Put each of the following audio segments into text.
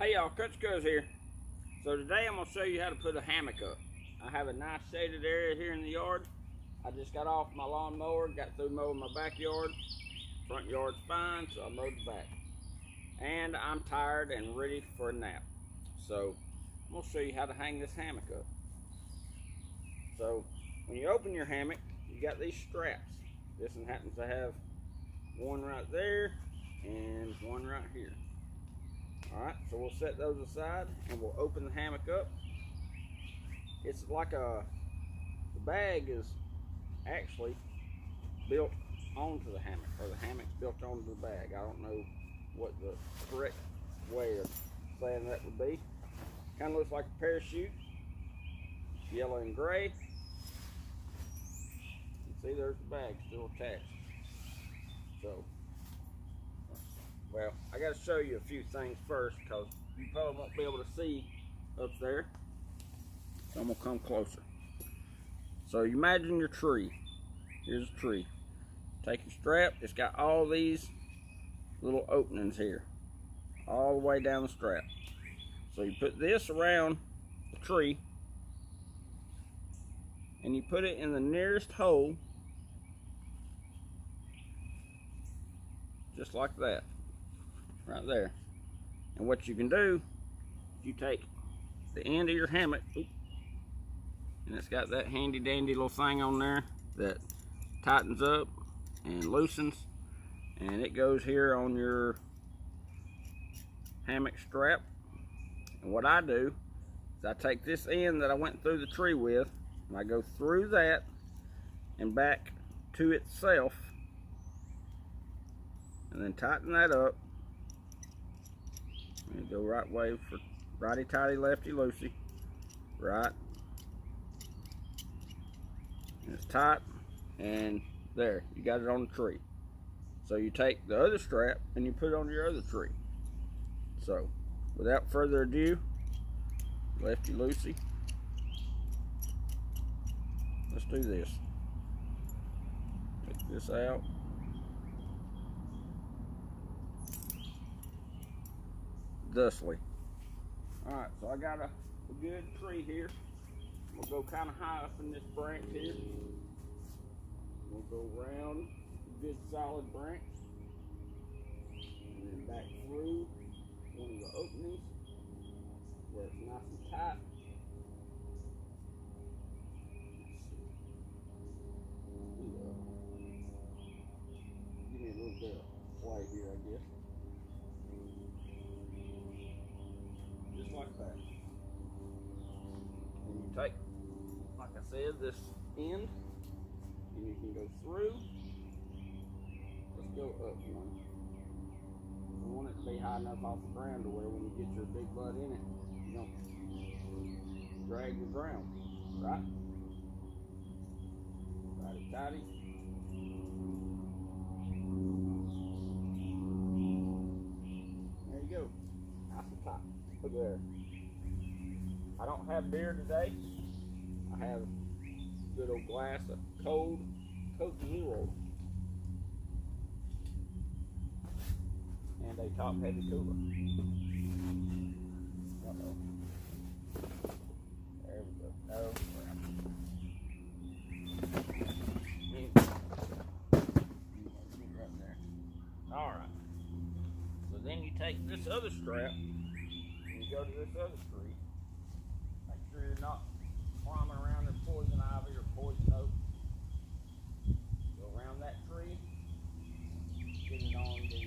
Hey y'all, Coach Goes here. So today I'm going to show you how to put a hammock up. I have a nice shaded area here in the yard. I just got off my lawnmower, got through mowing my backyard. Front yard's fine, so I mowed the back. And I'm tired and ready for a nap. So I'm going to show you how to hang this hammock up. So when you open your hammock, you got these straps. This one happens to have one right there and one right here. Alright, so we'll set those aside and we'll open the hammock up. It's like the bag is actually built onto the hammock, or the hammock's built onto the bag. I don't know what the correct way of saying that would be. Kind of looks like a parachute, yellow and gray. You can see there's the bag still attached. So, well, I got to show you a few things first because you probably won't be able to see up there. So I'm going to come closer. So you imagine your tree. Here's a tree. Take your strap. It's got all these little openings here, all the way down the strap. So you put this around the tree and you put it in the nearest hole, just like that. Right there. And what you can do, you take the end of your hammock, and it's got that handy dandy little thing on there that tightens up and loosens, and it goes here on your hammock strap. And what I do is I take this end that I went through the tree with, and I go through that and back to itself, and then tighten that up. And go right way for righty tighty, lefty loosey. Right. And it's tight, and there, you got it on the tree. So you take the other strap and you put it on your other tree. So without further ado, lefty loosey, let's do this. Take this out. Thusly. Alright, so I got a good tree here. We'll go kind of high up in this branch here. We'll go around a good solid branch and then back through one of the openings where it's nice and tight. Give me a little bit of play here, I guess. Just like that. And you take, like I said, this end, and you can go through. Let's go up one. You want it to be high enough off the ground to where when you get your big butt in it, you don't drag the ground, right? Righty tighty. There you go. Nice and tight. Look there. I don't have beer today. I have a good old glass of cold Coke Zero and a top heavy cooler. Uh-oh. There we go. Oh, crap. Right there. Alright. So then you take this other strap, go to this other tree. Make sure you're not climbing around this poison ivy or poison oak. Go around that tree, get it on the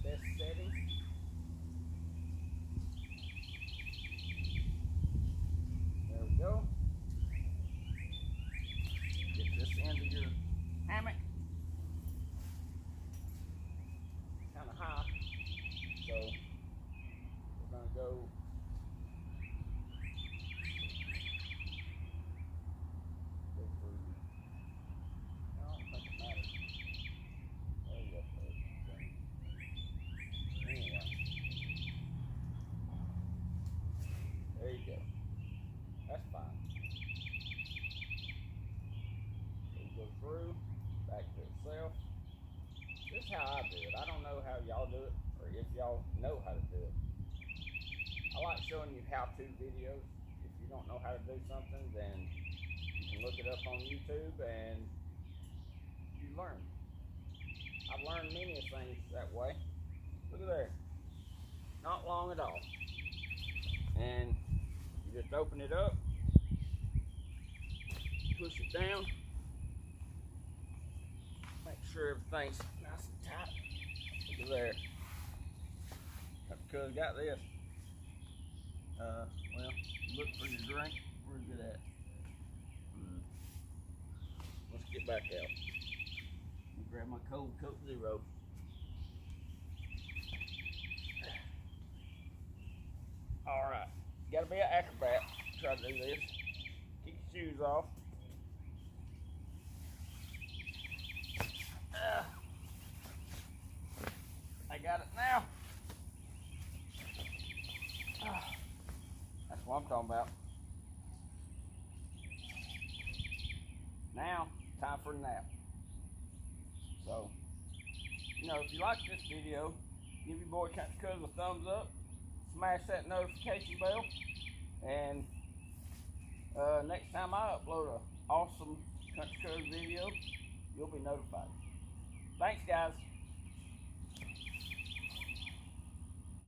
best setting. There we go. Get this end of your hammock kind of high, so go through. I don't think it matters. There you go. Anyway. There you go. That's fine. So you go through, back to itself. This is how I do it. I don't know how y'all do it, or if y'all know how to do it. like showing you how-to videos. If you don't know how to do something, then you can look it up on YouTube and you learn. I've learned many things that way. Look at there. Not long at all. And you just open it up, push it down, make sure everything's nice and tight. Look at there. Because I got this. Well, look for your drink. Where's it at? Let's get back out. Grab my cold Coke Zero. Alright, gotta be an acrobat to try to do this. Kick your shoes off. I got it now. That's what I'm talking about. Now, time for a nap. So, you know, if you like this video, give your boy Country Cuz a thumbs up, smash that notification bell, and next time I upload an awesome Country Cuz video, you'll be notified. Thanks, guys.